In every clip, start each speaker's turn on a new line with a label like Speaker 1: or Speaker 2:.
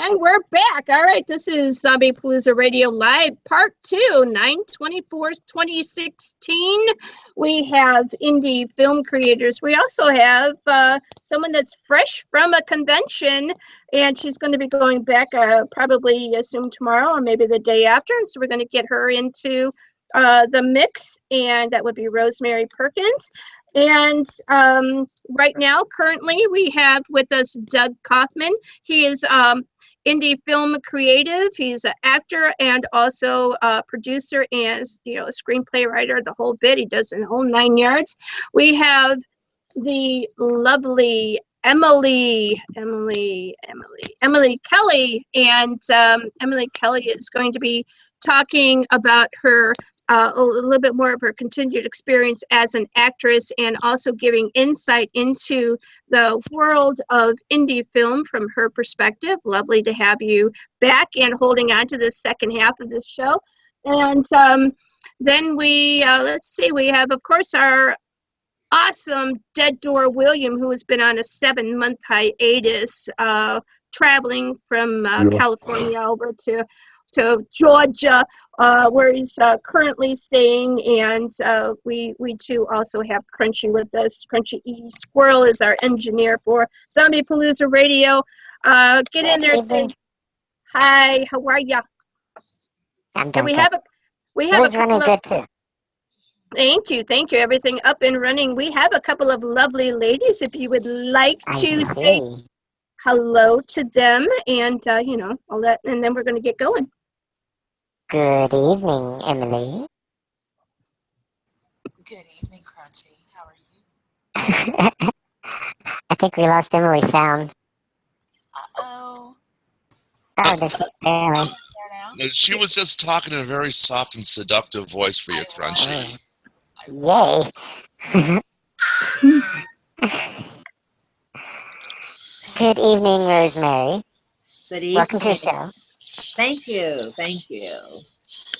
Speaker 1: And we're back. All right, this is Zombiepalooza Radio Live, Part 2, 9/24/2016. We have indie film creators. We also have someone that's fresh from a convention, and she's going to be going back probably, assume tomorrow or maybe the day after. So we're going to get her into the mix, and that would be Rosemary Perkins. And right now, currently, we have with us Doug Kaufman. He is indie film creative. He's an actor and also a producer and a screenplay writer, the whole bit. He does the whole 9 yards. We have the lovely Emily Kelly, and Emily Kelly is going to be talking about her a little bit more of her continued experience as an actress, and also giving insight into the world of indie film from her perspective. Lovely to have you back and holding on to the second half of this show. And then we, let's see, we have, of course, our awesome Dead Door William, who has been on a 7-month hiatus, traveling from California over to Georgia, where he's currently staying, and we too also have Crunchy with us. Crunchy E. Squirrel is our engineer for Zombiepalooza Radio. Get in there, say hi. How are ya?
Speaker 2: I'm doing
Speaker 1: we
Speaker 2: good.
Speaker 1: have a couple of,
Speaker 2: good too.
Speaker 1: Thank you. Everything up and running. We have a couple of lovely ladies. If you would like to say hello to them, and all that, and then we're going to get going.
Speaker 2: Good evening, Emily.
Speaker 3: Good evening, Crunchy. How are you?
Speaker 2: I think we lost Emily's sound.
Speaker 3: Uh-oh.
Speaker 2: Oh, there's there now?
Speaker 4: No, she was just talking in a very soft and seductive voice for you, Crunchy.
Speaker 2: Yay. Good evening, Rosemary.
Speaker 5: Good evening.
Speaker 2: Welcome to the show.
Speaker 5: Thank you.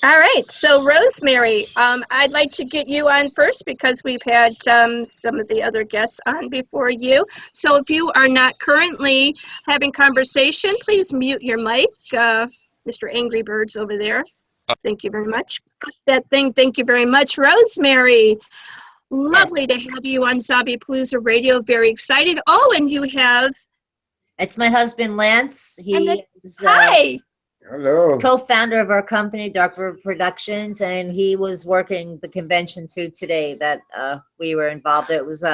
Speaker 1: All right, so Rosemary, I'd like to get you on first because we've had some of the other guests on before you. So if you are not currently having conversation, please mute your mic. Mr. Angry Birds over there. Thank you very much. Click that thing. Thank you very much, Rosemary. Lovely to have you on Zombiepalooza Radio. Very excited. Oh, and you have...
Speaker 5: It's my husband, Lance. He is
Speaker 1: hi.
Speaker 6: Hello.
Speaker 5: Co-founder of our company, Dark River Productions, and he was working the convention too today that we were involved in. It was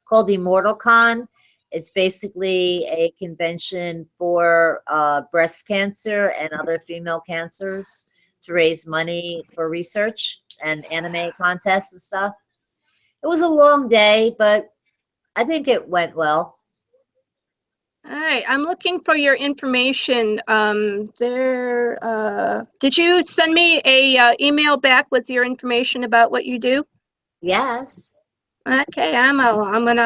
Speaker 5: called Immortal Con. It's basically a convention for breast cancer and other female cancers to raise money for research and anime contests and stuff. It was a long day, but I think it went well.
Speaker 1: All right, I'm looking for your information. Did you send me a email back with your information about what you do?
Speaker 5: Yes.
Speaker 1: Okay, I'm looking.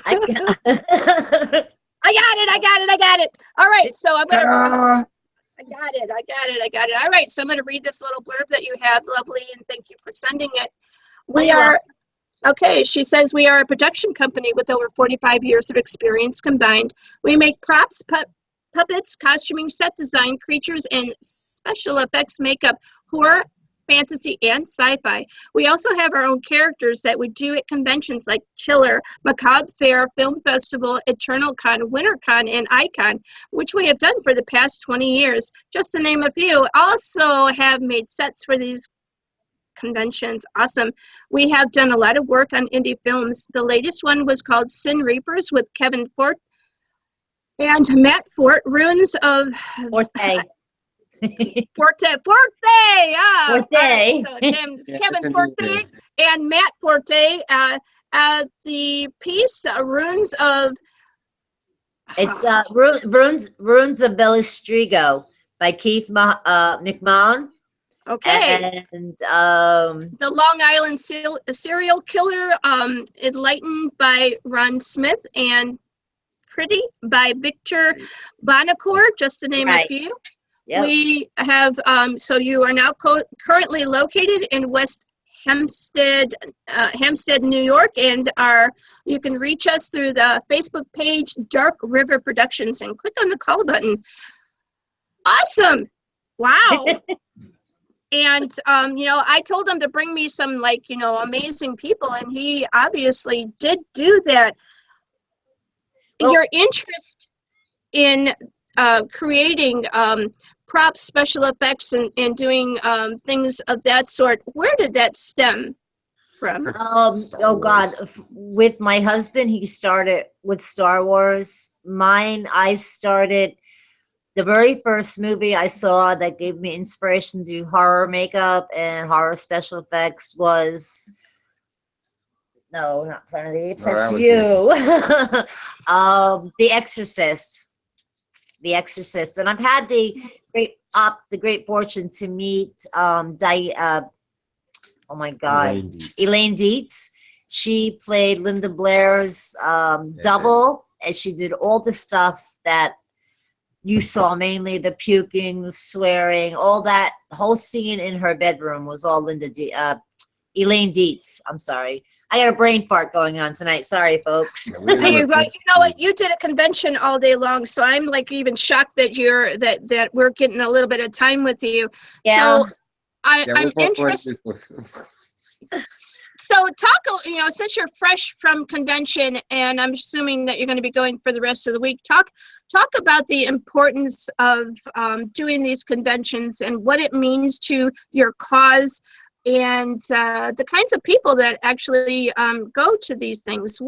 Speaker 1: I got it. All right, so I'm gonna. I got it. All right, so I'm gonna read this little blurb that you have, lovely, and thank you for sending it. We are. Okay, she says, we are a production company with over 45 years of experience combined. We make props, puppets, costuming, set design, creatures, and special effects makeup, horror, fantasy, and sci-fi. We also have our own characters that we do at conventions like Chiller, Macabre Fair, Film Festival, Eternal Con, WinterCon, and Icon, which we have done for the past 20 years, just to name a few. Also have made sets for these conventions. Awesome. We have done a lot of work on indie films. The latest one was called Sin Reapers with Kevin Fort and Matt Fort, Ruins of
Speaker 5: Forte.
Speaker 1: Forte. Right, so Kevin Forte and Matt Forte. The piece Ruins of
Speaker 5: Ruins of Bellistrigo by Keith McMahon.
Speaker 1: Okay.
Speaker 5: And
Speaker 1: The Long Island Serial Killer, Enlightened by Ron Smith, and Pretty by Victor Bonacour, just to name a few. Yep. We have, so you are now currently located in West Hempstead, New York, and you can reach us through the Facebook page, Dark River Productions, and click on the call button. Awesome! Wow. And, I told him to bring me some, amazing people, and he obviously did do that.
Speaker 5: Well,
Speaker 1: your interest in creating props, special effects, and doing things of that sort, where did that stem from?
Speaker 5: Oh God, with my husband, he started with Star Wars. Mine, I started, the very first movie I saw that gave me inspiration to do horror makeup and horror special effects was, no, not Planet of the Apes,
Speaker 6: No,
Speaker 5: that's
Speaker 6: that was
Speaker 5: you. The Exorcist. The Exorcist. And I've had the great fortune to meet oh my God, Elaine Dietz. She played Linda Blair's double, and she did all the stuff that you saw, mainly the puking, the swearing, all that whole scene in her bedroom was all Elaine Dietz. I'm sorry. I got a brain fart going on tonight. Sorry, folks.
Speaker 1: Hey, you know what? You did a convention all day long, so I'm like even shocked that that we're getting a little bit of time with you.
Speaker 5: Yeah.
Speaker 1: So I'm interested. So talk, since you're fresh from convention, and I'm assuming that you're going to be going for the rest of the week, talk about the importance of doing these conventions and what it means to your cause, and the kinds of people that actually go to these things.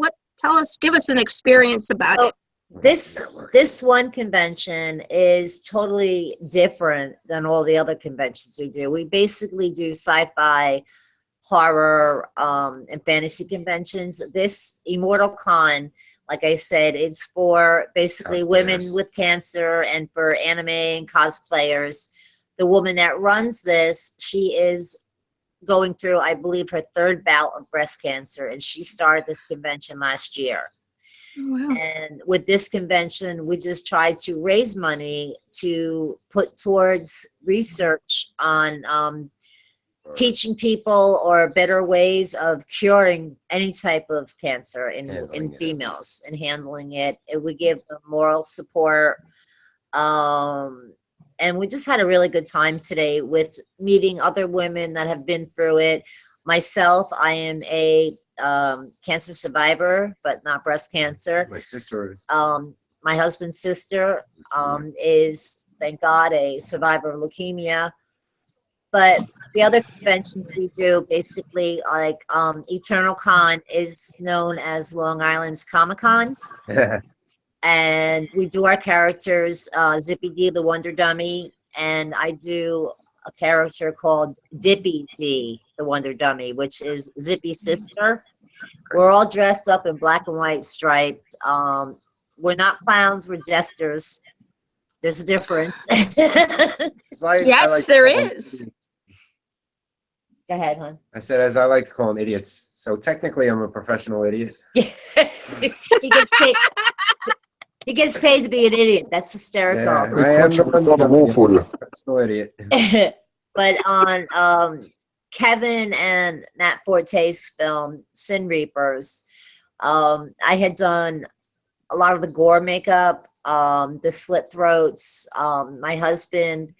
Speaker 1: Give us an experience about it.
Speaker 5: This one convention is totally different than all the other conventions we do. We basically do sci-fi, horror, and fantasy conventions. This Immortal Con, like I said, it's for basically women with cancer and for anime and cosplayers. The woman that runs this, she is going through, I believe, her third bout of breast cancer, and she started this convention last year.
Speaker 1: Wow.
Speaker 5: And with this convention, we just try to raise money to put towards research on teaching people or better ways of curing any type of cancer in females and handling it. And we give them moral support. And we just had a really good time today with meeting other women that have been through it. Myself, I am a cancer survivor, but not breast cancer.
Speaker 6: My sister is.
Speaker 5: My husband's sister is, thank God, a survivor of leukemia. But the other conventions we do, basically, like Eternal Con is known as Long Island's Comic-Con. And we do our characters, Zippy D, the Wonder Dummy, and I do a character called Dippy D, the Wonder Dummy, which is Zippy's sister. We're all dressed up in black and white striped. We're not clowns, we're jesters. There's a difference.
Speaker 1: Yes, there is.
Speaker 5: Go ahead, hon.
Speaker 6: I said, as I like to call them, idiots. So technically, I'm a professional idiot.
Speaker 5: He gets paid to be an idiot. That's hysterical.
Speaker 6: Yeah, I am the one that I'm for you. Professional idiot.
Speaker 5: But on Kevin and Nat Forte's film, Sin Reapers, I had done a lot of the gore makeup, the slit throats. My husband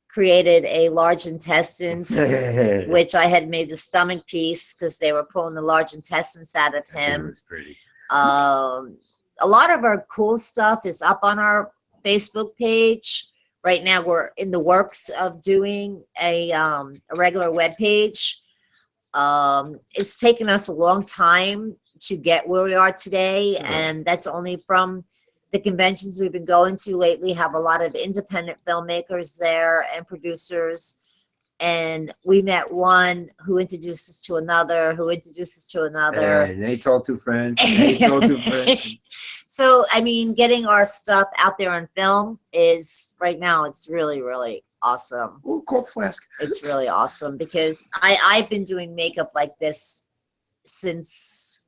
Speaker 5: created a large intestines, which I had made the stomach piece because they were pulling the large intestines out of him.
Speaker 6: It was pretty.
Speaker 5: A lot of our cool stuff is up on our Facebook page. Right now, we're in the works of doing a regular web page. It's taken us a long time to get where we are today, and that's only from the conventions we've been going to lately. Have a lot of independent filmmakers there and producers. And we met one who introduced us to another, who introduced us to another.
Speaker 6: And they told two friends. They told two friends.
Speaker 5: So, I mean, getting our stuff out there on film is, right now, it's really, really awesome.
Speaker 6: Ooh, cold flask.
Speaker 5: It's really awesome because I've been doing makeup like this since,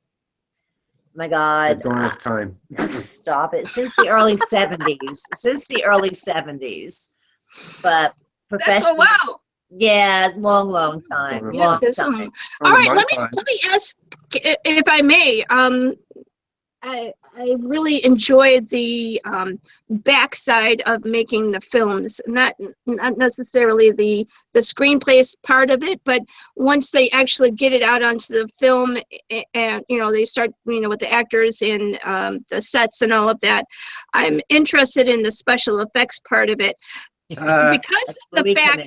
Speaker 5: my God.
Speaker 6: The dawn of time.
Speaker 5: Stop it. Since the early 70s. Since the early 70s. But professionally.
Speaker 1: Wow.
Speaker 5: Yeah, long time.
Speaker 1: Yeah,
Speaker 5: Long
Speaker 1: it is
Speaker 5: time.
Speaker 1: long. All right, let me ask, if I may. I really enjoyed the backside of making the films, not necessarily the screenplays part of it, but once they actually get it out onto the film, and they start with the actors and the sets and all of that. I'm interested in the special effects part of it because of the fact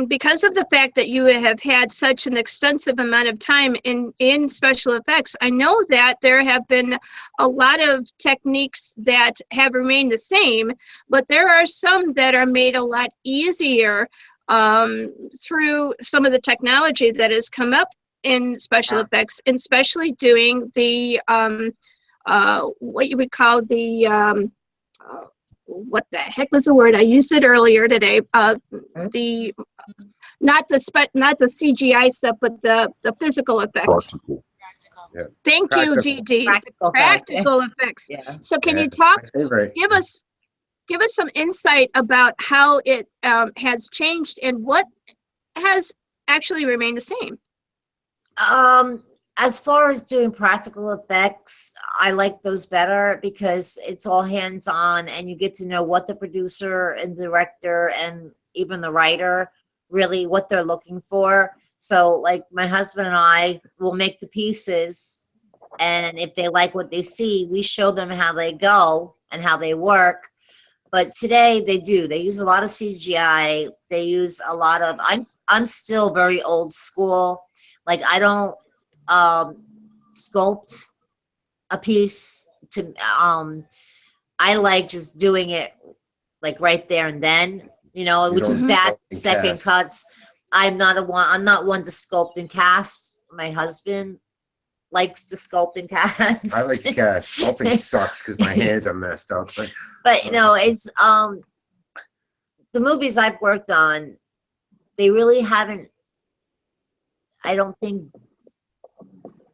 Speaker 1: because of the fact that you have had such an extensive amount of time in special effects. I know that there have been a lot of techniques that have remained the same, but there are some that are made a lot easier through some of the technology that has come up in special effects, and especially doing the what you would call the what the heck was the word? I used it earlier today. The not the CGI stuff, but the physical effects.
Speaker 3: Practical.
Speaker 6: Yeah.
Speaker 1: Thank you, DD. Practical effects.
Speaker 5: Yeah.
Speaker 1: So can you talk?
Speaker 6: My favorite.
Speaker 1: Give us some insight about how it has changed and what has actually remained the same.
Speaker 5: As far as doing practical effects, I like those better because it's all hands-on and you get to know what the producer and director and even the writer really what they're looking for. So like my husband and I will make the pieces, and if they like what they see, we show them how they go and how they work. But today they use a lot of CGI. They use a lot of, I'm still very old school. Like I don't sculpt a piece to I like just doing it like right there and then, which is bad second cuts. I'm not one to sculpt and cast. My husband likes to sculpt and cast.
Speaker 6: I like to cast. Sculpting sucks because my hands are messed up. But
Speaker 5: it's the movies I've worked on, they really haven't, I don't think,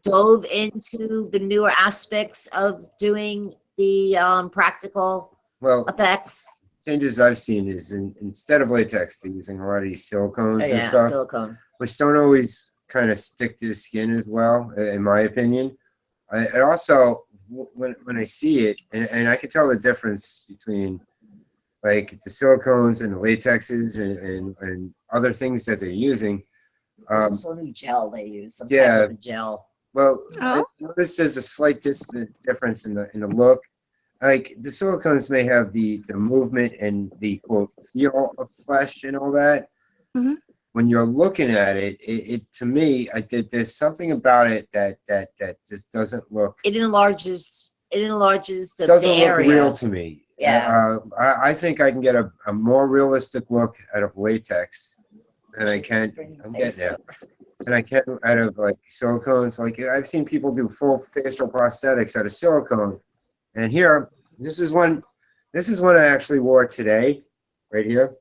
Speaker 5: dove into the newer aspects of doing the practical effects.
Speaker 6: Changes I've seen is instead of latex, they're using a lot of these silicones and
Speaker 5: Yeah,
Speaker 6: stuff,
Speaker 5: silicone.
Speaker 6: which don't always kind of stick to the skin as well, in my opinion. I also, when I see it, and I can tell the difference between like the silicones and the latexes and other things that they're using.
Speaker 5: There's also a new gel they use. Some
Speaker 6: Yeah.
Speaker 5: type of gel.
Speaker 6: Well, I noticed there's a slight difference in the look. Like the silicones may have the movement and the quote feel of flesh and all that.
Speaker 1: Mm-hmm.
Speaker 6: When you're looking at it, it to me, there's something about it that just doesn't look.
Speaker 5: It enlarges the
Speaker 6: Doesn't look
Speaker 5: area.
Speaker 6: real to me.
Speaker 5: Yeah.
Speaker 6: I think I can get a more realistic look out of latex than I can. I'm getting there. And I can out of like silicones. Like I've seen people do full facial prosthetics out of silicone. And here, this is one I actually wore today, right here.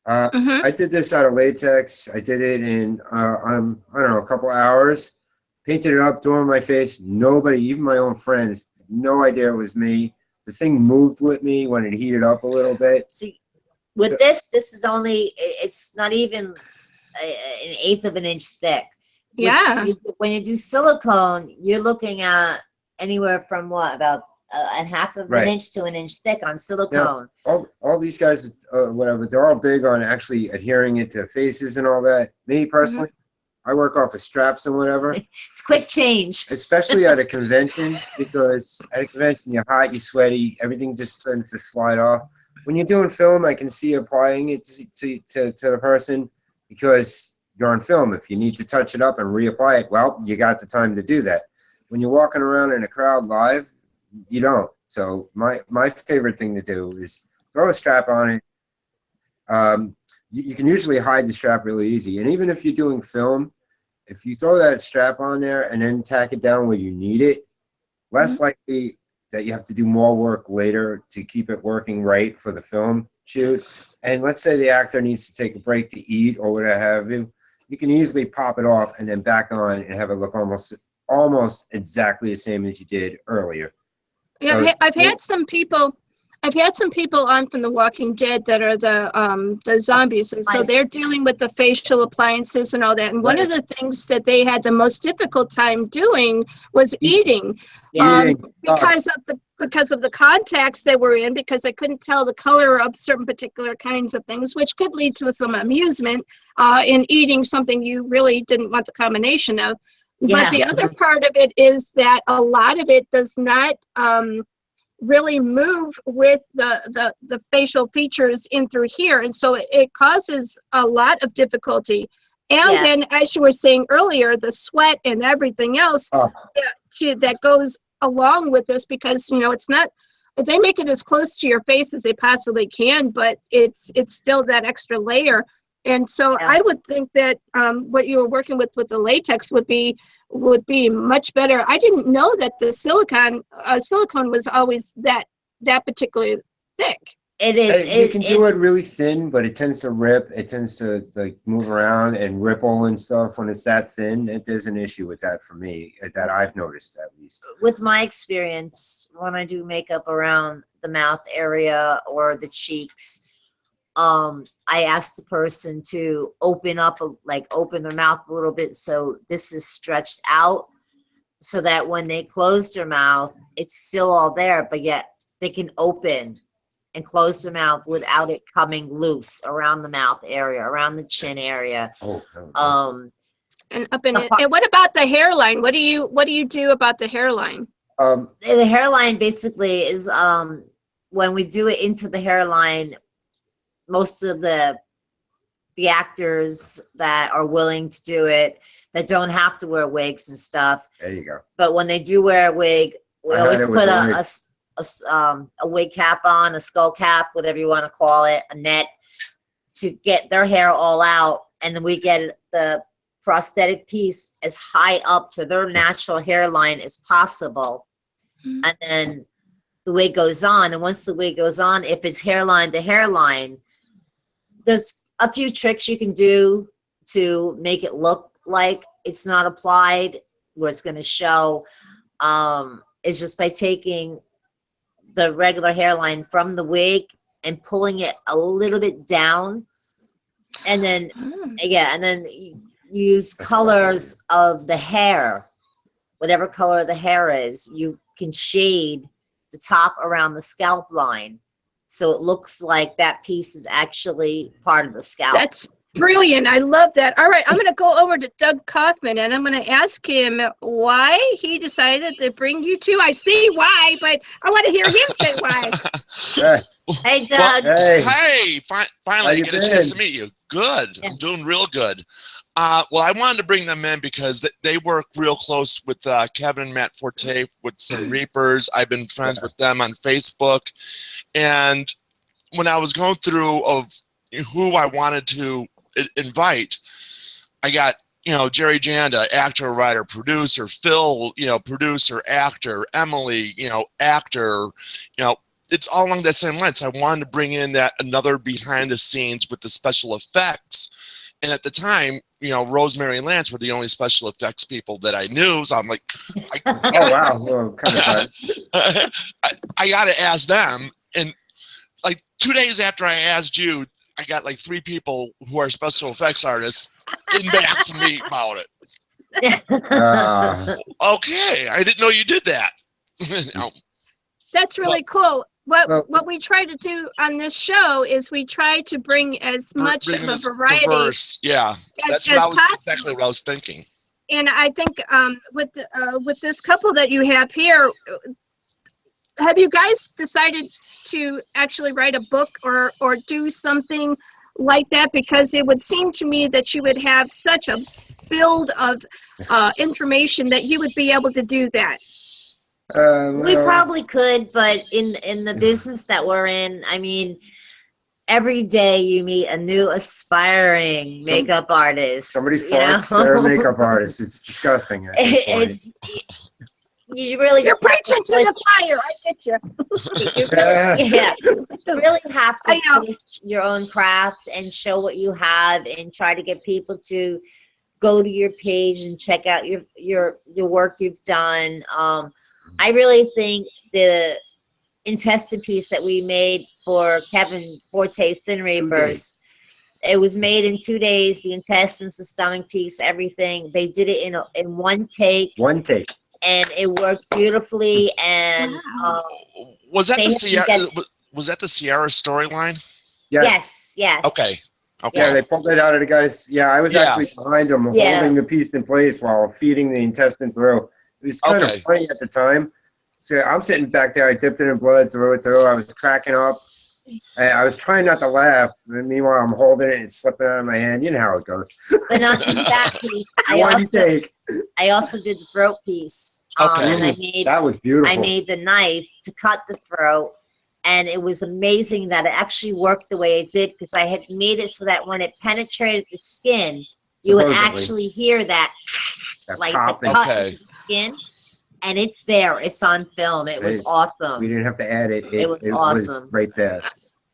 Speaker 6: I did this out of latex. I did it in I don't know, a couple hours. Painted it up, threw it on my face. Nobody, even my own friends, no idea it was me. The thing moved with me when it heated up a little bit.
Speaker 5: See, with this is only, it's not even an eighth of an inch thick.
Speaker 1: Yeah.
Speaker 5: When you do silicone, you're looking at anywhere from about a half of an inch to an inch thick on silicone.
Speaker 6: Yeah, all these guys, whatever, they're all big on actually adhering it to faces and all that. Me personally, I work off of straps and whatever.
Speaker 5: It's quick change.
Speaker 6: Especially at a convention, because at a convention you're hot, you're sweaty, everything just starts to slide off. When you're doing film, I can see applying it to the person because you're on film. If you need to touch it up and reapply it, well, you got the time to do that. When you're walking around in a crowd live, you don't. So my favorite thing to do is throw a strap on it. You can usually hide the strap really easy. And even if you're doing film, if you throw that strap on there and then tack it down where you need it, less likely that you have to do more work later to keep it working right for the film shoot. And let's say the actor needs to take a break to eat or whatever have you, you can easily pop it off and then back on and have it look almost exactly the same as you did earlier.
Speaker 1: Yeah,
Speaker 6: So,
Speaker 1: I've had some people I've had some people on from The Walking Dead that are the zombies, and so they're dealing with the facial appliances and all that. And one of the things that they had the most difficult time doing was eating, because of the contacts they were in, because they couldn't tell the color of certain particular kinds of things, which could lead to some amusement in eating something you really didn't want the combination of. But the other part of it is that a lot of it does not really move with the facial features in through here, and so it causes a lot of difficulty. And then, as you were saying earlier, the sweat and everything else that goes along with this, because it's not, they make it as close to your face as they possibly can, but it's still that extra layer. And so I would think that what you were working with the latex would be much better. I didn't know that the silicone was always that particularly thick.
Speaker 5: It is.
Speaker 6: You can do it really thin, but it tends to rip. It tends to like move around and ripple and stuff when it's that thin. There's an issue with that for me that I've noticed, at least.
Speaker 5: With my experience, when I do makeup around the mouth area or the cheeks, I asked the person to open their mouth a little bit, so this is stretched out, so that when they close their mouth, it's still all there, but yet they can open and close their mouth without it coming loose around the mouth area, around the chin area.
Speaker 1: And up in it. And what about the hairline? What do you do about the hairline?
Speaker 5: The hairline basically is when we do it into the hairline, most of the actors that are willing to do it, that don't have to wear wigs and stuff.
Speaker 6: There you go.
Speaker 5: But when they do wear a wig, we always put a wig cap on, a skull cap, whatever you want to call it, a net, to get their hair all out, and then we get the prosthetic piece as high up to their natural hairline as possible. And then the wig goes on, and once the wig goes on, if it's hairline to hairline, there's a few tricks you can do to make it look like it's not applied, where it's going to show. It's just by taking the regular hairline from the wig and pulling it a little bit down, and then and then use colors of the hair, whatever color the hair is. You can shade the top around the scalp line, so it looks like that piece is actually part of the scalp.
Speaker 1: That's brilliant. I love that. All right, I'm going to go over to Doug Kaufman, and I'm going to ask him why he decided to bring you two. I see why, but I want to hear him say why.
Speaker 5: Hey, Doug.
Speaker 6: Hey.
Speaker 4: Hey, finally get a chance to meet you. Good. I'm doing real good. Well, I wanted to bring them in because they work real close with Kevin and Matt Forte with some Reapers. I've been friends with them on Facebook. And when I was going through of who I wanted to invite, I got, Jerry Janda, actor, writer, producer, Phil, producer, actor, Emily, actor, it's all along that same line. So I wanted to bring in that another behind the scenes with the special effects. And at the time, Rosemary and Lance were the only special effects people that I knew. So I'm like,
Speaker 6: oh, wow. Well, kind of fun.
Speaker 4: I got to ask them. And like 2 days after I asked you, I got like 3 people who are special effects artists inboxing me about it. Okay. I didn't know you did that.
Speaker 1: That's really cool. What we try to do on this show is we try to bring as much of a variety
Speaker 4: diverse, that's exactly what I was thinking.
Speaker 1: And I think with this couple that you have here, have you guys decided to actually write a book or do something like that? Because it would seem to me that you would have such a build of information that you would be able to do that.
Speaker 5: We probably could, but in the business that we're in, I mean, every day you meet a new aspiring makeup artist.
Speaker 6: Somebody farts, they're a makeup artist. It's disgusting.
Speaker 5: You really
Speaker 1: You're preaching to the fire. I get you.
Speaker 5: You really have to push your own craft and show what you have, and try to get people to go to your page and check out your work you've done. I really think the intestine piece that we made for Kevin Forte's Sin Reapers. It was made in 2 days. The intestines, the stomach piece, everything. They did it in one take.
Speaker 6: One take.
Speaker 5: And it worked beautifully. And
Speaker 1: Wow.
Speaker 4: Was that
Speaker 5: they
Speaker 4: the
Speaker 5: had to
Speaker 4: Sierra?
Speaker 5: get-
Speaker 4: Was that the Sierra storyline?
Speaker 5: yes.
Speaker 4: Okay.
Speaker 6: Yeah, they pulled it out of the guys. Yeah, I was
Speaker 4: Yeah.
Speaker 6: actually behind them,
Speaker 5: Yeah.
Speaker 6: holding the piece in place while feeding the intestine through. It was kind
Speaker 4: Okay.
Speaker 6: of funny at the time. So I'm sitting back there. I dipped it in blood, threw it through. I was cracking up. I was trying not to laugh. And meanwhile, I'm holding it and it's slipping out of my hand. You know how it goes.
Speaker 5: But not just that piece.
Speaker 6: One take.
Speaker 5: I also did the throat piece.
Speaker 4: Okay.
Speaker 5: And I made
Speaker 6: That was beautiful.
Speaker 5: I made the knife to cut the throat, and it was amazing that it actually worked the way it did, because I had made it so that when it penetrated the skin, you would
Speaker 6: Supposedly.
Speaker 5: actually hear that, like the
Speaker 6: popping.
Speaker 5: cut
Speaker 4: Okay.
Speaker 5: into the skin. And it's there. It's on film. It was
Speaker 6: Hey,
Speaker 5: awesome.
Speaker 6: We didn't have to add it.
Speaker 5: It was awesome.
Speaker 6: right there.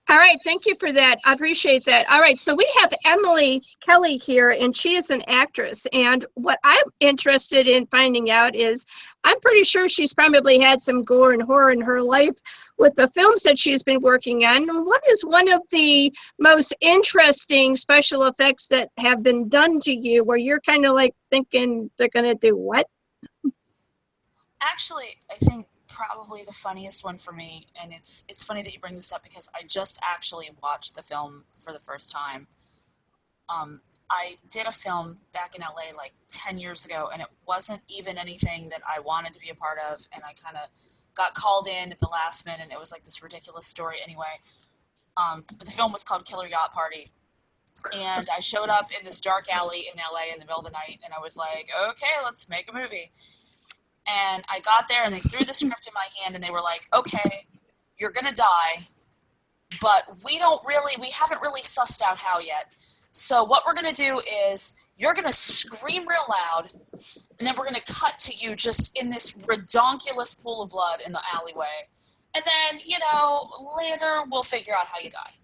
Speaker 1: All right, thank you for that. I appreciate that. All right, so we have Emily Kelly here, and she is an actress. And what I'm interested in finding out is, I'm pretty sure she's probably had some gore and horror in her life with the films that she's been working on. What is one of the most interesting special effects that have been done to you where you're kind of like thinking they're going to do what?
Speaker 3: Actually, I think probably the funniest one for me, and it's funny that you bring this up because I just actually watched the film for the first time. I did a film back in LA like 10 years ago, and it wasn't even anything that I wanted to be a part of, and I kind of got called in at the last minute, and it was like this ridiculous story anyway. But the film was called Killer Yacht Party, and I showed up in this dark alley in LA in the middle of the night, and I was like, okay, let's make a movie. And I got there, and they threw the script in my hand, and they were like, okay, you're going to die, but we haven't really sussed out how yet. So what we're going to do is you're going to scream real loud, and then we're going to cut to you just in this redonkulous pool of blood in the alleyway. And then, later we'll figure out how you die.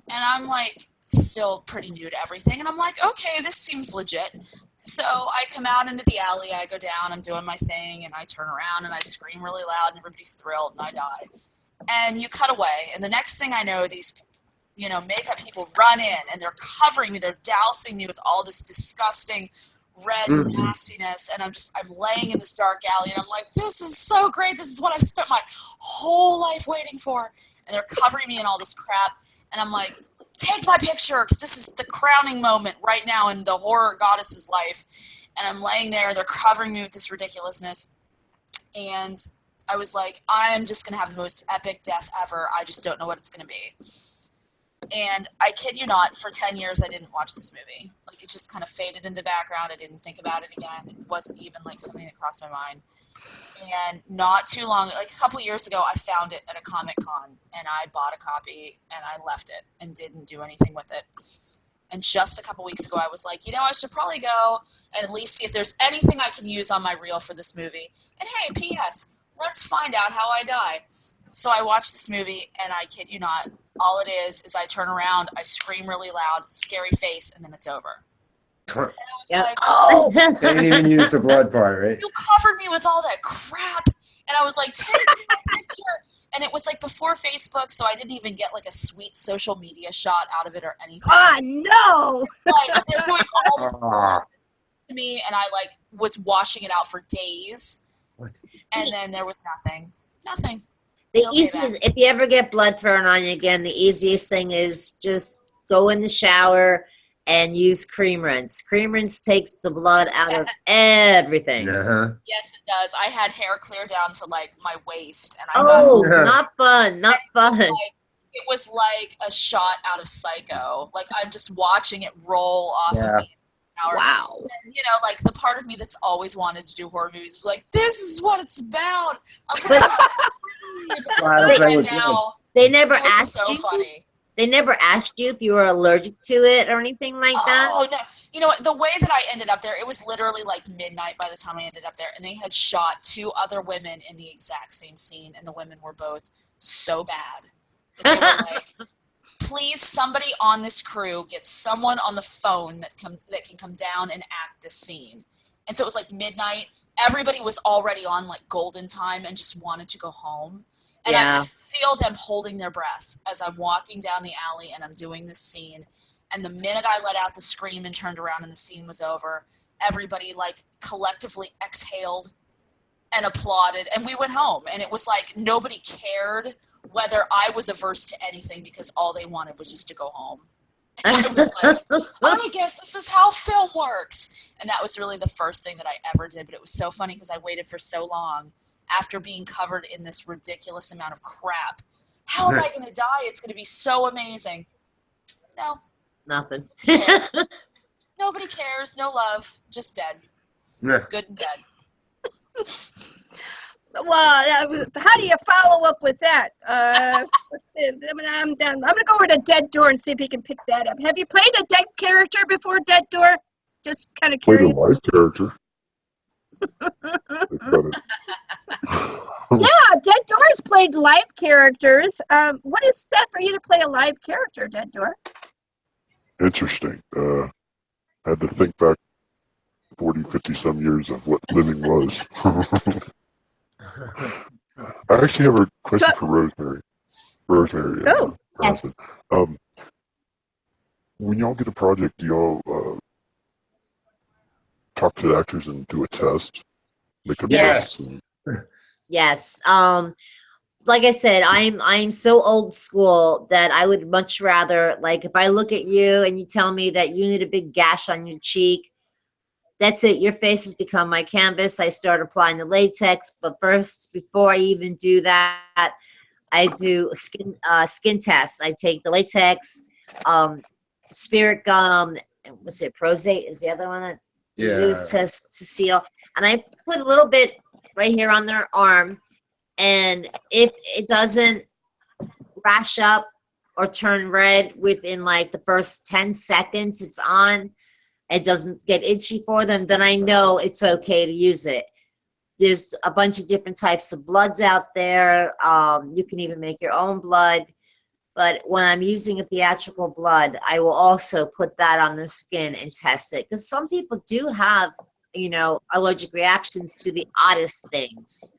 Speaker 3: And I'm like, still pretty new to everything. And I'm like, okay, this seems legit. So I come out into the alley, I go down, I'm doing my thing, and I turn around and I scream really loud, and everybody's thrilled, and I die. And you cut away, and the next thing I know, these makeup people run in, and they're covering me, they're dousing me with all this disgusting red nastiness, and I'm laying in this dark alley, and I'm like, this is so great, this is what I've spent my whole life waiting for, and they're covering me in all this crap, and I'm like, take my picture, because this is the crowning moment right now in the horror goddess's life, and I'm laying there, they're covering me with this ridiculousness, and I was like, I'm just going to have the most epic death ever, I just don't know what it's going to be. And I kid you not, for 10 years I didn't watch this movie. Like, it just kind of faded in the background. I didn't think about it again. It wasn't even like something that crossed my mind. And not too long, like a couple years ago, I found it at a Comic-Con, and I bought a copy, and I left it and didn't do anything with it. And just a couple weeks ago, I was like, I should probably go and at least see if there's anything I can use on my reel for this movie. And hey, P.S., let's find out how I die. So I watched this movie, and I kid you not, all it is I turn around, I scream really loud, scary face, and then it's over. And I was like,
Speaker 1: Oh,
Speaker 6: They didn't even use the blood part, right?
Speaker 3: you covered me with all that crap. And I was like, take my picture. And it was like before Facebook, so I didn't even get like a sweet social media shot out of it or anything.
Speaker 1: no.
Speaker 3: Like, they're doing all this
Speaker 6: Ah,
Speaker 3: to me, and I like was washing it out for days.
Speaker 6: what?
Speaker 3: And then there was nothing. Nothing.
Speaker 5: The
Speaker 3: Okay,
Speaker 5: easiest, if you ever get blood thrown on you again, the easiest thing is just go in the shower and use cream rinse. Cream rinse takes the blood out of everything.
Speaker 6: Uh-huh.
Speaker 3: Yes, it does. I had hair clear down to like my waist, and I got
Speaker 5: Oh,
Speaker 6: Yeah.
Speaker 5: not fun, not fun.
Speaker 3: it was like a shot out of Psycho. Like, I'm just watching it roll off
Speaker 6: Yeah.
Speaker 3: of me.
Speaker 1: Wow.
Speaker 3: And, like the part of me that's always wanted to do horror movies was like, this is what it's about. I'm
Speaker 6: Wow, that
Speaker 3: and
Speaker 6: was
Speaker 3: now
Speaker 5: They never
Speaker 3: it was
Speaker 5: asked
Speaker 3: so
Speaker 5: you.
Speaker 3: funny.
Speaker 5: They never asked you if you were allergic to it or anything like that.
Speaker 3: Oh no! You know what? The way that I ended up there, it was literally like midnight by the time I ended up there, and they had shot 2 other women in the exact same scene, and the women were both so bad that they were like, "Please, somebody on this crew get someone on the phone that can come down and act this scene." And so it was like midnight. Everybody was already on like golden time and just wanted to go home. And I
Speaker 5: Yeah.
Speaker 3: could feel them holding their breath as I'm walking down the alley and I'm doing this scene. And the minute I let out the scream and turned around and the scene was over, everybody like collectively exhaled and applauded, and we went home. And it was like nobody cared whether I was averse to anything because all they wanted was just to go home. And I was like, I guess this is how film works. And that was really the first thing that I ever did. But it was so funny because I waited for so long after being covered in this ridiculous amount of crap. How am I going to die? It's going to be so amazing. No.
Speaker 5: Nothing.
Speaker 3: Yeah. Nobody cares. No love. Just dead.
Speaker 6: Yeah.
Speaker 3: Good and dead.
Speaker 1: Well, how do you follow up with that? Let's see. I'm done. I'm gonna go over to Dead Door and see if he can pick that up. Have you played a dead character before, Dead Door? Just kind of
Speaker 7: Played a
Speaker 1: curious.
Speaker 7: live character.
Speaker 1: Yeah, Dead Door's played live characters. What is that for you to play a live character, Dead Door?
Speaker 7: Interesting. Had to think back 40, 50 some years of what living was. I actually have a question for Rosemary. Rosemary.
Speaker 1: Oh,
Speaker 5: yes.
Speaker 7: When y'all get a project, do y'all talk to the actors and do a test? Make a
Speaker 5: Yes.
Speaker 7: test and
Speaker 5: Yes. Like I said, I'm so old school that I would much rather, like, if I look at you and you tell me that you need a big gash on your cheek, that's it. Your face has become my canvas. I start applying the latex, but first, before I even do that, I do a skin test. I take the latex, spirit gum, and what's it? Prozate is the other one that you use to seal, and I put a little bit right here on their arm. And if it doesn't rash up or turn red within like the first 10 seconds it's on, it doesn't get itchy for them, then I know it's okay to use it. There's a bunch of different types of bloods out there. You can even make your own blood. But when I'm using a theatrical blood, I will also put that on their skin and test it. Because some people do have, allergic reactions to the oddest things.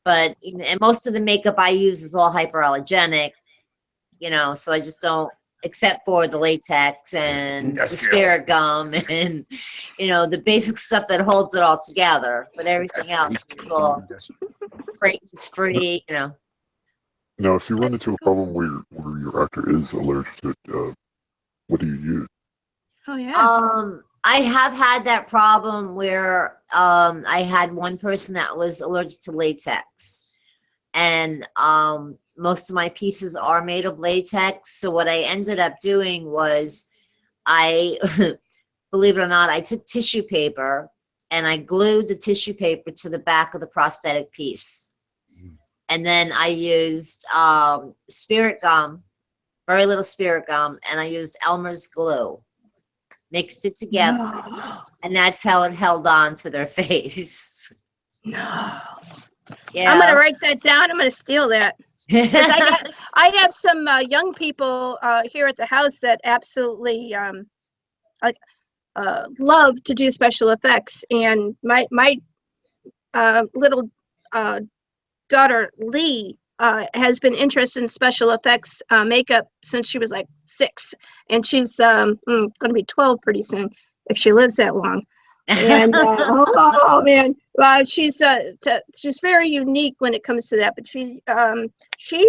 Speaker 5: But and most of the makeup I use is all hyperallergenic, so I just don't, except for the latex and the spirit gum and, the basic stuff that holds it all together. But everything else is all fragrance-free,
Speaker 7: Now, if you run into a problem where your actor is allergic to it, what do you use?
Speaker 1: Oh yeah.
Speaker 5: I have had that problem where I had one person that was allergic to latex, and most of my pieces are made of latex. So what I ended up doing was I, believe it or not, I took tissue paper and I glued the tissue paper to the back of the prosthetic piece. And then I used spirit gum, very little spirit gum, and I used Elmer's glue. Mixed it together, and that's how it held on to their face.
Speaker 1: No.
Speaker 5: Yeah.
Speaker 1: I'm gonna write that down. I'm gonna steal that. Because I have some young people here at the house that absolutely love to do special effects, and my little daughter Lee has been interested in special effects makeup since she was like 6, and she's going to be 12 pretty soon if she lives that long. And oh man, she's very unique when it comes to that. But she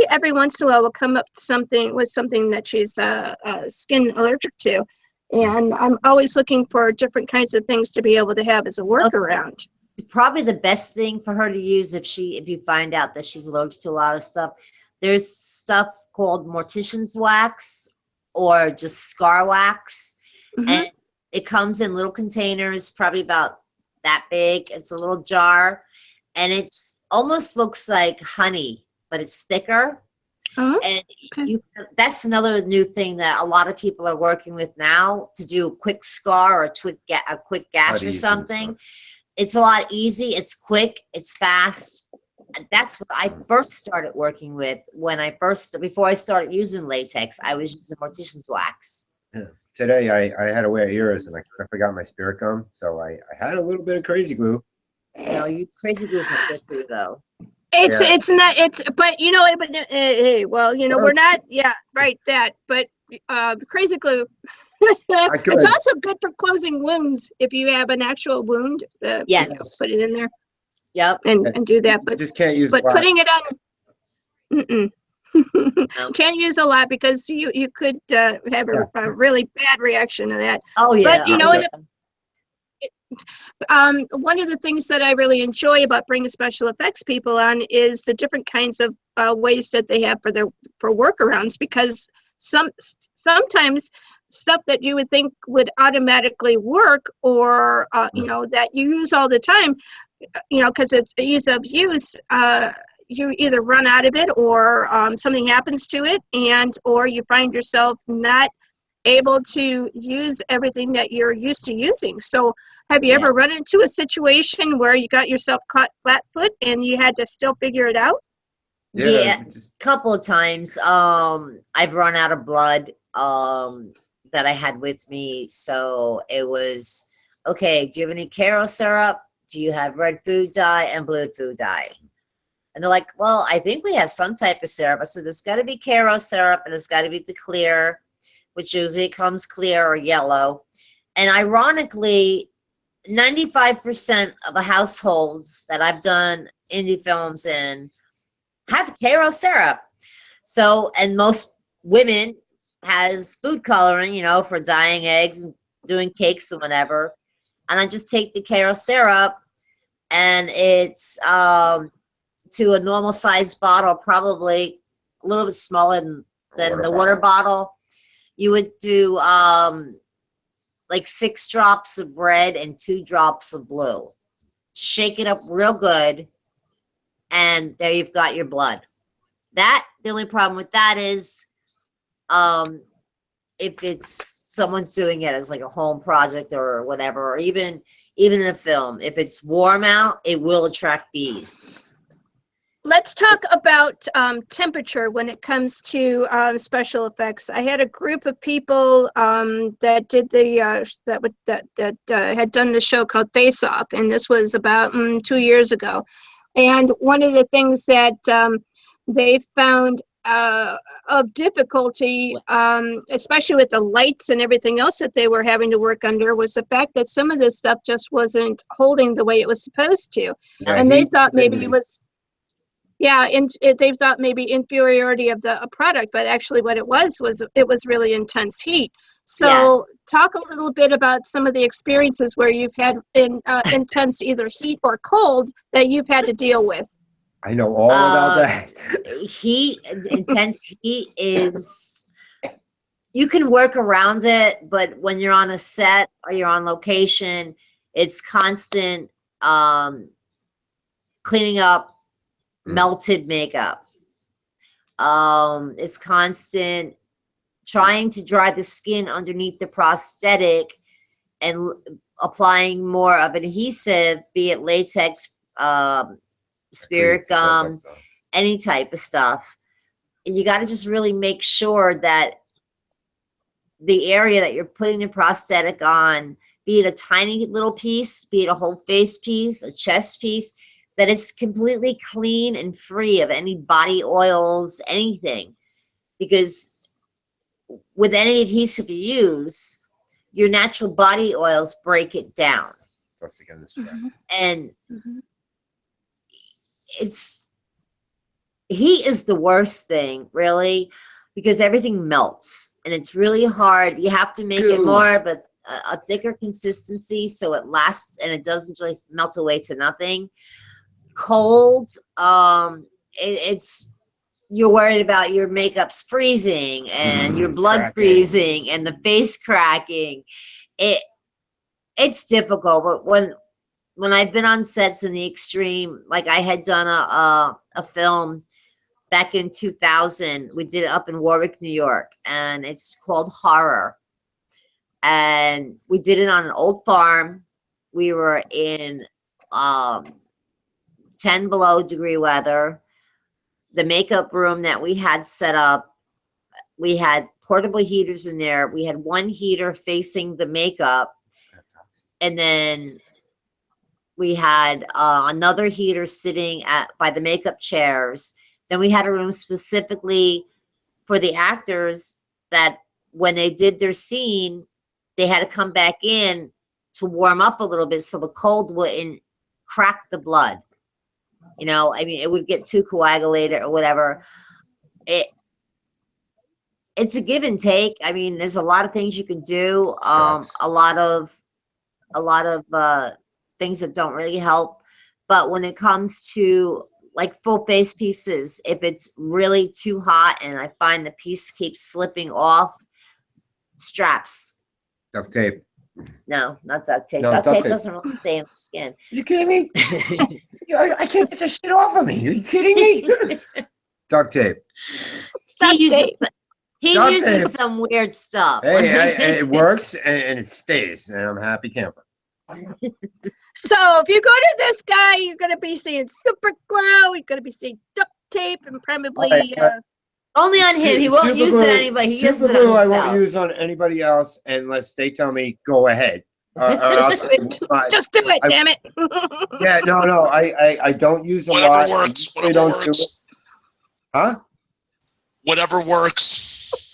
Speaker 1: every once in a while will come up with something that she's skin allergic to, and I'm always looking for different kinds of things to be able to have as a workaround.
Speaker 5: Probably the best thing for her to use if you find out that she's allergic to a lot of stuff, there's stuff called mortician's wax or just scar wax. Mm-hmm. And it comes in little containers, probably about that big. It's a little jar, and it's almost looks like honey, but it's thicker. Uh-huh. And that's another new thing that a lot of people are working with now to do a quick scar or a quick gash or something. It's a lot easy. It's quick. It's fast. And that's what I first started working with before I started using latex. I was using mortician's wax.
Speaker 6: Yeah. Today I had to wear ears and I kind of forgot my spirit gum, so I had a little bit of crazy glue.
Speaker 5: No, crazy glue is not good for you though.
Speaker 1: It's not, but you know, but hey, well, you know, we're not, yeah, right, that, but crazy glue. It's also good for closing wounds if you have an actual wound.
Speaker 5: Yes.
Speaker 1: Put it in there.
Speaker 5: Yep.
Speaker 1: And do that, but
Speaker 6: just can't use.
Speaker 1: But putting it on,
Speaker 5: No.
Speaker 1: can't use a lot because you could have a really bad reaction to that.
Speaker 5: Oh yeah.
Speaker 1: But you know, one of the things that I really enjoy about bringing special effects people on is the different kinds of ways that they have for workarounds, because sometimes stuff that you would think would automatically work, or you know, that you use all the time, you know, because it's ease of use, you either run out of it, or something happens to it, or you find yourself not able to use everything that you're used to using. So have you ever run into a situation where you got yourself caught flat-foot and you had to still figure it out?
Speaker 5: Yeah, couple of times. I've run out of blood that I had with me, so it was okay. Do you have any Caro syrup? Do you have red food dye and blue food dye? And they're like, well, I think we have some type of syrup. I said, there's got to be Caro syrup, and it's got to be the clear, which usually comes clear or yellow. And ironically, 95% of the households that I've done indie films in have Caro syrup. So, and most women has food coloring, you know, for dyeing eggs, doing cakes or whatever. And I just take the Caro syrup, and it's to a normal sized bottle, probably a little bit smaller than the water bottle. You would do like 6 drops of red and 2 drops of blue. Shake it up real good, and there you've got your blood. The only problem with that is if it's someone's doing it as like a home project or whatever, or even in a film, if it's warm out, it will attract bees.
Speaker 1: Let's talk about temperature when it comes to special effects. I had a group of people that did that had done the show called Face Off, and this was about 2 years ago. And one of the things that they found of difficulty, especially with the lights and everything else that they were having to work under, was the fact that some of this stuff just wasn't holding the way it was supposed to. And they thought maybe it was, and they thought maybe inferiority of the product, but actually what it was really intense heat. So talk a little bit about some of the experiences where you've had intense either heat or cold that you've had to deal with.
Speaker 6: I know all about that.
Speaker 5: Intense heat is, you can work around it, but when you're on a set or you're on location, it's constant cleaning up melted makeup. It's constant trying to dry the skin underneath the prosthetic and applying more of an adhesive, be it latex, spirit gum, any type of stuff. You got to just really make sure that the area that you're putting the prosthetic on, be it a tiny little piece, be it a whole face piece, a chest piece, that it's completely clean and free of any body oils, anything. Because with any adhesive you use, your natural body oils break it down.
Speaker 6: Plus again, this way.
Speaker 5: And heat is the worst thing, really, because everything melts and it's really hard. You have to make it more of a thicker consistency so it lasts and it doesn't just melt away to nothing. Cold, it's, you're worried about your makeup's freezing and your blood freezing and the face cracking. It's difficult, but when I've been on sets in the extreme, like I had done a film back in 2000, we did it up in Warwick, New York, and it's called Horror. And we did it on an old farm. We were in 10 below degree weather. The makeup room that we had set up, we had portable heaters in there. We had one heater facing the makeup, and then We had another heater sitting by the makeup chairs. Then we had a room specifically for the actors that when they did their scene, they had to come back in to warm up a little bit so the cold wouldn't crack the blood. You know, I mean, it would get too coagulated or whatever. It's a give and take. I mean, there's a lot of things you can do. A lot of things that don't really help. But when it comes to like full face pieces, if it's really too hot and I find the piece keeps slipping off, straps.
Speaker 6: Duct tape.
Speaker 5: No, not duct tape.
Speaker 6: No,
Speaker 5: Duct
Speaker 6: duct
Speaker 5: tape
Speaker 6: tape.
Speaker 5: doesn't really stay on the skin.
Speaker 6: You kidding me? I can't get this shit off of me. Are you kidding me? Duct tape.
Speaker 5: He
Speaker 6: Duct
Speaker 5: uses
Speaker 6: tape.
Speaker 5: some weird stuff.
Speaker 6: Hey, it works and it stays, and I'm a happy camper.
Speaker 1: So if you go to this guy, you're going to be seeing super glue. You're going to be seeing duct tape and probably.
Speaker 5: Only on him. He won't use it on anybody. He uses it on
Speaker 6: Super glue I
Speaker 5: himself.
Speaker 6: won't use on anybody else unless they tell me go ahead. Or else
Speaker 1: Just do it, damn it.
Speaker 6: Yeah, no. I don't use a
Speaker 4: Whatever
Speaker 6: lot.
Speaker 4: works.
Speaker 6: They
Speaker 4: Whatever
Speaker 6: don't do
Speaker 4: works.
Speaker 6: it. Huh?
Speaker 4: Whatever works.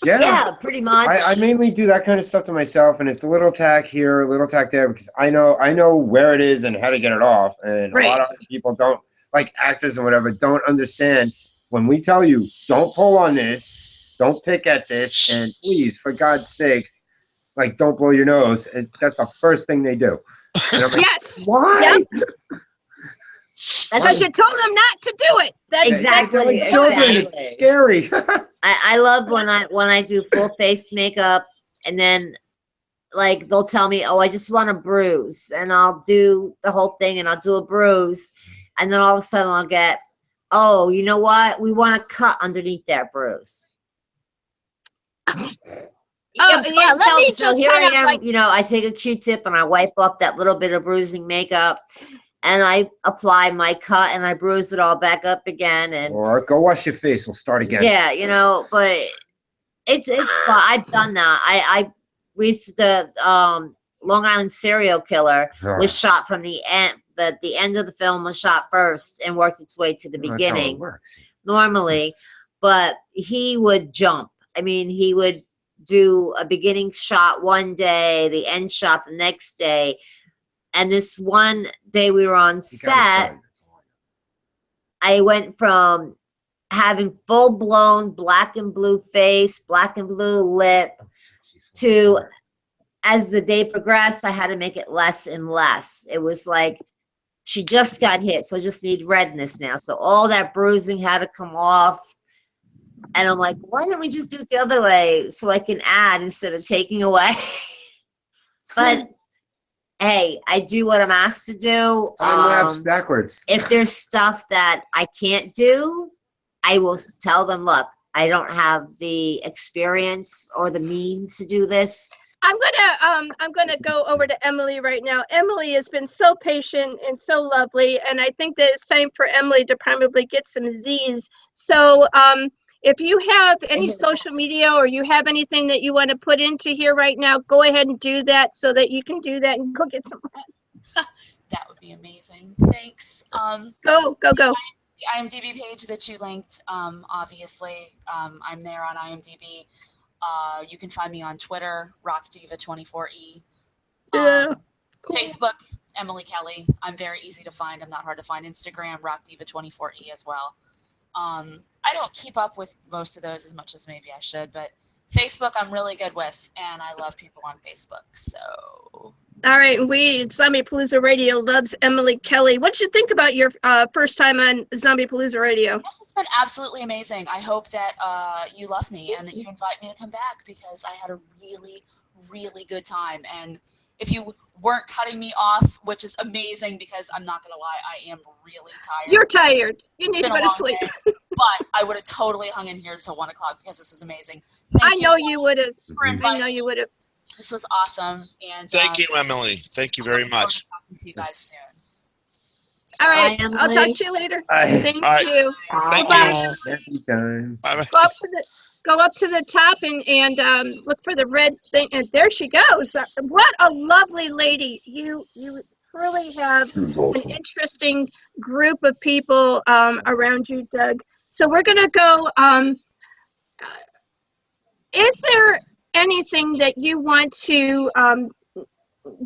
Speaker 5: Yeah, pretty much.
Speaker 6: I mainly do that kind of stuff to myself, and it's a little tack here, a little tack there, because I know where it is and how to get it off. And a lot of other people don't, like actors and whatever, don't understand. When we tell you, don't pull on this, don't pick at this, and please, for God's sake, like, don't blow your nose. That's the first thing they do. And I'm like,
Speaker 1: Yes.
Speaker 6: why?
Speaker 1: Yep. Because you told them not to do it.
Speaker 5: Exactly.
Speaker 6: It's scary.
Speaker 5: I love when I do full face makeup, and then like they'll tell me, oh, I just want a bruise, and I'll do the whole thing, and I'll do a bruise, and then all of a sudden I'll get, oh, you know what? We want to cut underneath that bruise.
Speaker 1: Oh, yeah, let me just
Speaker 5: here
Speaker 1: kind
Speaker 5: I
Speaker 1: of
Speaker 5: am,
Speaker 1: like,
Speaker 5: you know, I take a Q-tip and I wipe up that little bit of bruising makeup, and I apply my cut and I bruise it all back up again. And
Speaker 6: Or go wash your face. We'll start again.
Speaker 5: yeah, you know, but it's fun. I've done that. We used to, Long Island Serial Killer was shot from the end. The end of the film was shot first and worked its way to the beginning.
Speaker 6: That's how it works.
Speaker 5: Normally, but he would jump. I mean, he would do a beginning shot one day, the end shot the next day. And this one day we were on set, I went from having full-blown black and blue face, black and blue lip, to, as the day progressed, I had to make it less and less. It was like, she just got hit, so I just need redness now. So all that bruising had to come off. And I'm like, why don't we just do it the other way so I can add instead of taking away? But hey, I do what I'm asked to do.
Speaker 6: Time-lapse backwards.
Speaker 5: If there's stuff that I can't do, I will tell them, look, I don't have the experience or the means to do this.
Speaker 1: I'm gonna go over to Emily right now. Emily has been so patient and so lovely, and I think that it's time for Emily to probably get some Z's. So if you have any social media or you have anything that you want to put into here right now, go ahead and do that so that you can do that and go get some rest.
Speaker 3: That would be amazing. Thanks.
Speaker 1: Go.
Speaker 3: The IMDb page that you linked, obviously, I'm there on IMDb. You can find me on Twitter, RockDiva24E.
Speaker 1: Yeah. Cool.
Speaker 3: Facebook, Emily Kelly. I'm very easy to find. I'm not hard to find. Instagram, RockDiva24E as well. I don't keep up with most of those as much as maybe I should, but Facebook I'm really good with, and I love people on Facebook. So.
Speaker 1: All right, Zombiepalooza Radio loves Emily Kelly. What did you think about your first time on Zombiepalooza Radio?
Speaker 3: This has been absolutely amazing. I hope that you love me and that you invite me to come back because I had a really, really good time. And if you weren't cutting me off, which is amazing because I'm not going to lie, I am really tired.
Speaker 1: You're tired. You
Speaker 3: It's
Speaker 1: need to
Speaker 3: been a
Speaker 1: go to
Speaker 3: long
Speaker 1: sleep.
Speaker 3: day, but I would have totally hung in here till 1 o'clock because this was amazing.
Speaker 1: I know you would have.
Speaker 3: For
Speaker 1: I
Speaker 3: inviting
Speaker 1: know you would have.
Speaker 3: This was awesome. And
Speaker 4: Thank you, Emily. Thank you very much.
Speaker 3: Talking to you guys soon.
Speaker 1: All right,
Speaker 5: Bye,
Speaker 1: I'll talk
Speaker 5: Emily.
Speaker 1: to you later.
Speaker 6: Bye.
Speaker 1: Thank
Speaker 4: All right.
Speaker 1: you.
Speaker 2: Bye.
Speaker 6: Happy time.
Speaker 4: Bye-bye.
Speaker 1: Go up to the top and look for the red thing. And there she goes. What a lovely lady. You truly have
Speaker 7: She was
Speaker 1: an
Speaker 7: awesome.
Speaker 1: interesting group of people around you, Doug. So we're going to go. Is there anything that you want to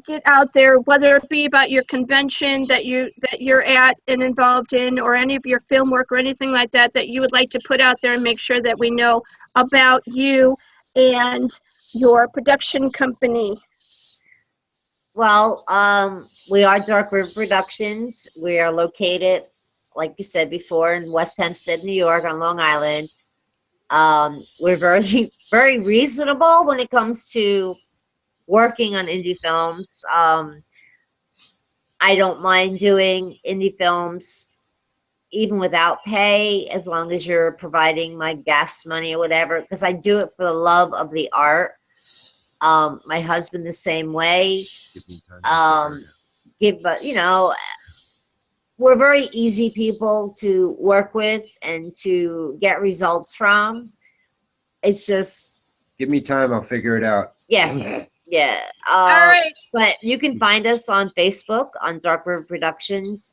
Speaker 1: get out there, whether it be about your convention that you're at and involved in, or any of your film work or anything like that, that you would like to put out there and make sure that we know about you and your production company?
Speaker 5: Well, we are Dark River Productions. We are located, like you said before, in West Hempstead, New York, on Long Island. We're very, very reasonable when it comes to working on indie films. I don't mind doing indie films even without pay, as long as you're providing my gas money or whatever, because I do it for the love of the art. My husband the same way. We're very easy people to work with and to get results from. It's just,
Speaker 6: Give me time, I'll figure it out.
Speaker 5: yeah.
Speaker 1: All right.
Speaker 5: But you can find us on Facebook on Dark River Productions.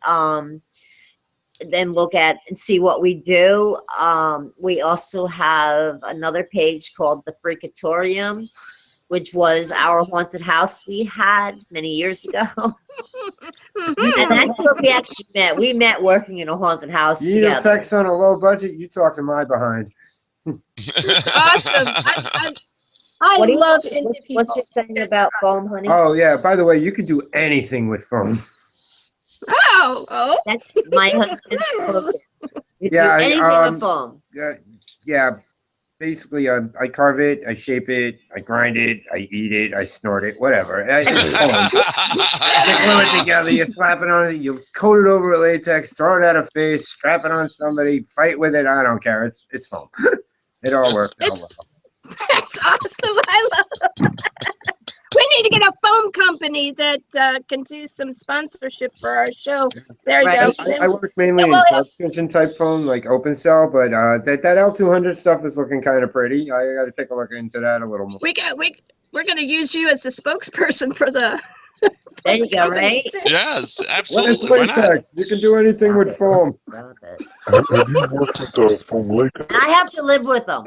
Speaker 5: Then look at and see what we do. We also have another page called The Freakatorium, which was our haunted house we had many years ago. And that's where we actually met. We met working in a haunted house
Speaker 6: You need
Speaker 5: together.
Speaker 6: effects on a low budget, you talk to my behind.
Speaker 1: Awesome. I
Speaker 5: What do you-
Speaker 1: love indie people.
Speaker 5: What's your saying about foam, honey?
Speaker 6: Oh yeah, by the way, you can do anything with foam.
Speaker 1: Oh.
Speaker 5: That's my husband's slogan. You
Speaker 6: Yeah,
Speaker 5: do anything with foam.
Speaker 6: Yeah, basically, I carve it, I shape it, I grind it, I eat it, I snort it, whatever. It's foam. You glue it together, you slap it on it, you coat it over with latex, throw it at a face, strap it on somebody, fight with it. I don't care. It's foam. It all works.
Speaker 1: That's awesome. I love it. We need to get a foam company that can do some sponsorship for our show. There you
Speaker 5: Right.
Speaker 1: go.
Speaker 6: I work mainly in kitchen type foam, like open cell, but that L200 stuff is looking kind of pretty. I got to take a look into that a little more.
Speaker 1: We're going to use you as the spokesperson for the.
Speaker 5: There you go, right?
Speaker 4: Yes,
Speaker 6: What is
Speaker 4: absolutely. Why not?
Speaker 6: latex? You can do anything
Speaker 5: Stop
Speaker 6: with
Speaker 5: it.
Speaker 6: foam.
Speaker 5: Stop it.
Speaker 7: Have you worked with foam latex?
Speaker 5: I have to live with them.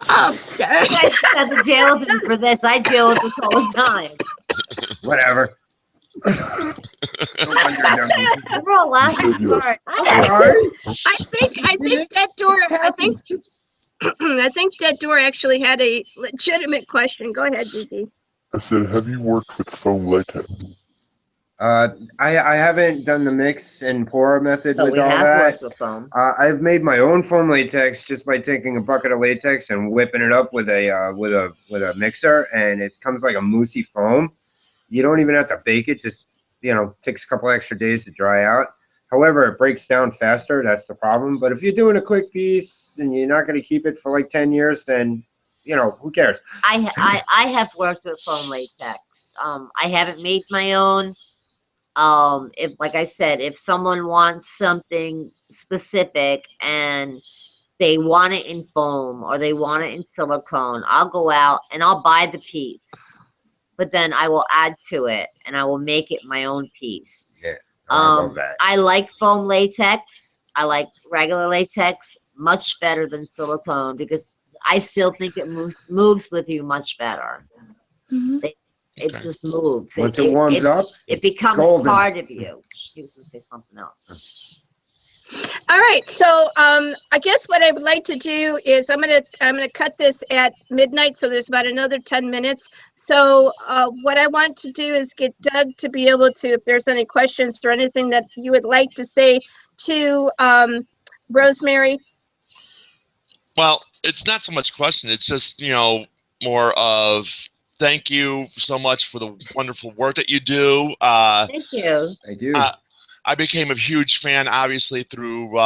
Speaker 1: Oh,
Speaker 5: You guys have to deal with them for this. I deal with this all the time.
Speaker 6: Whatever.
Speaker 5: We're all laughing too hard.
Speaker 6: Sorry?
Speaker 1: I think that door. I think that door actually had a legitimate question. Go ahead, Gigi.
Speaker 7: I said, have you worked with foam latex?
Speaker 6: I haven't done the mix and pour method
Speaker 5: But
Speaker 6: with
Speaker 5: we
Speaker 6: all
Speaker 5: have
Speaker 6: that.
Speaker 5: worked with foam.
Speaker 6: I've made my own foam latex just by taking a bucket of latex and whipping it up with a mixer, and it comes like a moussey foam. You don't even have to bake it; just takes a couple extra days to dry out. However, it breaks down faster. That's the problem. But if you're doing a quick piece and you're not going to keep it for like 10 years, then who cares?
Speaker 5: I have worked with foam latex. I haven't made my own. If, like I said, if someone wants something specific and they want it in foam or they want it in silicone, I'll go out and I'll buy the piece, but then I will add to it and I will make it my own piece.
Speaker 6: Yeah, I love that.
Speaker 5: I like foam latex. I like regular latex much better than silicone because I still think it moves with you much better.
Speaker 1: Mhm.
Speaker 5: It just moves.
Speaker 6: Once it warms up,
Speaker 5: it becomes
Speaker 6: golden.
Speaker 5: part of you. She was going to say something else.
Speaker 1: All right, so I guess what I would like to do is I'm gonna cut this at midnight, so there's about another 10 minutes. So what I want to do is get Doug to be able to, if there's any questions or anything that you would like to say to Rosemary.
Speaker 4: Well, it's not so much question. It's just, more of thank you so much for the wonderful work that you do.
Speaker 5: Thank you.
Speaker 6: I do.
Speaker 4: I became a huge fan, obviously, through,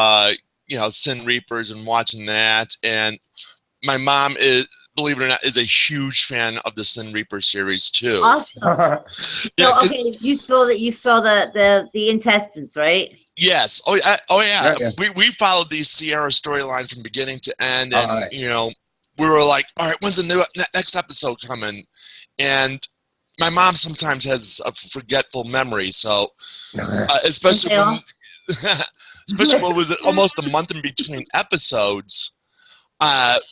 Speaker 4: Sin Reapers and watching that. And my mom is, believe it or not, is a huge fan of the Sin Reaper series, too.
Speaker 5: Awesome.
Speaker 4: Yeah,
Speaker 5: So, okay, you saw the intestines, right?
Speaker 4: Yes. Oh yeah.
Speaker 6: Yeah.
Speaker 4: We followed the Sierra storyline from beginning to end, and
Speaker 6: Alright.
Speaker 4: we were like, all right, when's the next episode coming? And my mom sometimes has a forgetful memory, so especially when especially when it was almost a month in between episodes.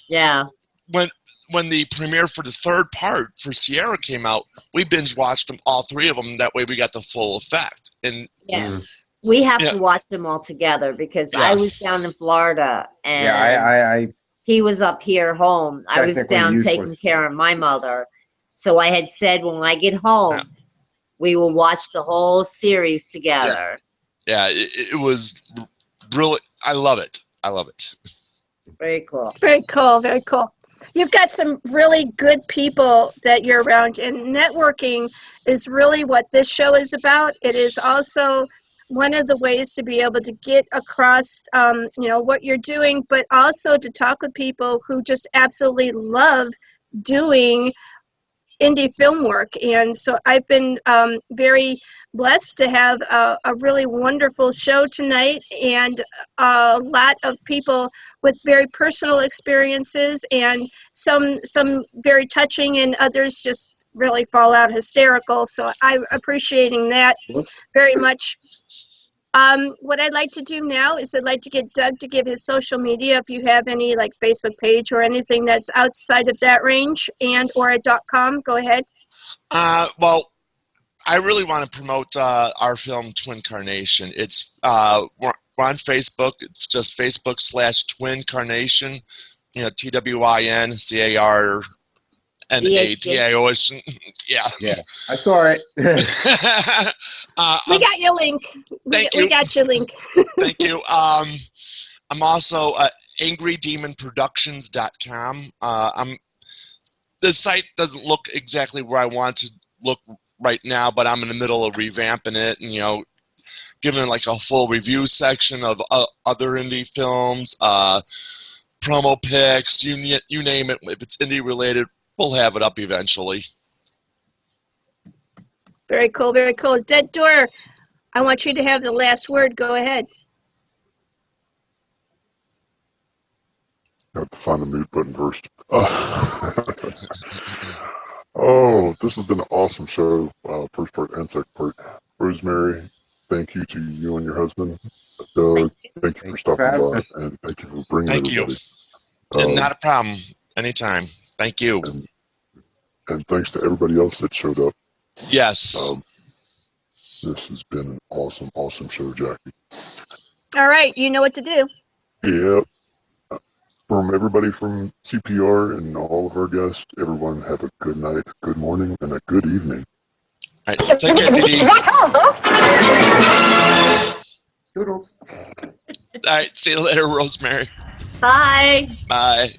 Speaker 5: Yeah.
Speaker 4: When the premiere for the third part for Sierra came out, we binge watched them, all three of them. That way, we got the full effect. And
Speaker 5: Yeah. We have to watch them all together because I was down in Florida and
Speaker 6: I
Speaker 5: he was up here home. I was
Speaker 6: Technically
Speaker 5: down
Speaker 6: useless.
Speaker 5: taking care of my mother. So I had said when I get home, we will watch the whole series together.
Speaker 4: Yeah, it was brilliant. I love it. I love it.
Speaker 5: Very cool.
Speaker 1: Very cool. Very cool. You've got some really good people that you're around, and networking is really what this show is about. It is also one of the ways to be able to get across, what you're doing, but also to talk with people who just absolutely love doing indie film work. And so I've been very blessed to have a really wonderful show tonight, and a lot of people with very personal experiences, and some very touching, and others just really fall out hysterical. So I'm appreciating that very much. What I'd like to do now is I'd like to get Doug to give his social media, if you have any, like Facebook page or anything that's outside of that range, and or a .com. Go ahead.
Speaker 4: Well, I really want to promote our film Twin Carnation. It's we're on Facebook. It's just Facebook/Twin Carnation. TWINCARNATIO.
Speaker 6: Yeah, I saw it.
Speaker 1: We got your link. We got your link.
Speaker 4: Thank you. I'm also angrydemonproductions.com. The site doesn't look exactly where I want to look right now, but I'm in the middle of revamping it and, giving it like a full review section of other indie films, promo pics, you name it. If it's indie related, we'll have it up eventually.
Speaker 1: Very cool, very cool. Dead Door, I want you to have the last word. Go ahead.
Speaker 7: I have to find the mute button first. Oh, this has been an awesome show, first part and second part. Rosemary, thank you to you and your husband. Doug, thank you for stopping by, and thank you for bringing everybody.
Speaker 4: And not a problem. Anytime. Thank you.
Speaker 7: And thanks to everybody else that showed up.
Speaker 4: Yes.
Speaker 7: This has been an awesome, awesome show, Jackie.
Speaker 1: All right, you know what to do.
Speaker 7: Yep. From everybody from CPR and all of our guests, everyone have a good night, good morning, and a good evening.
Speaker 4: All right, take care, Dee Dee.
Speaker 6: Toodles.
Speaker 4: All right, see you later, Rosemary.
Speaker 5: Bye.
Speaker 4: Bye.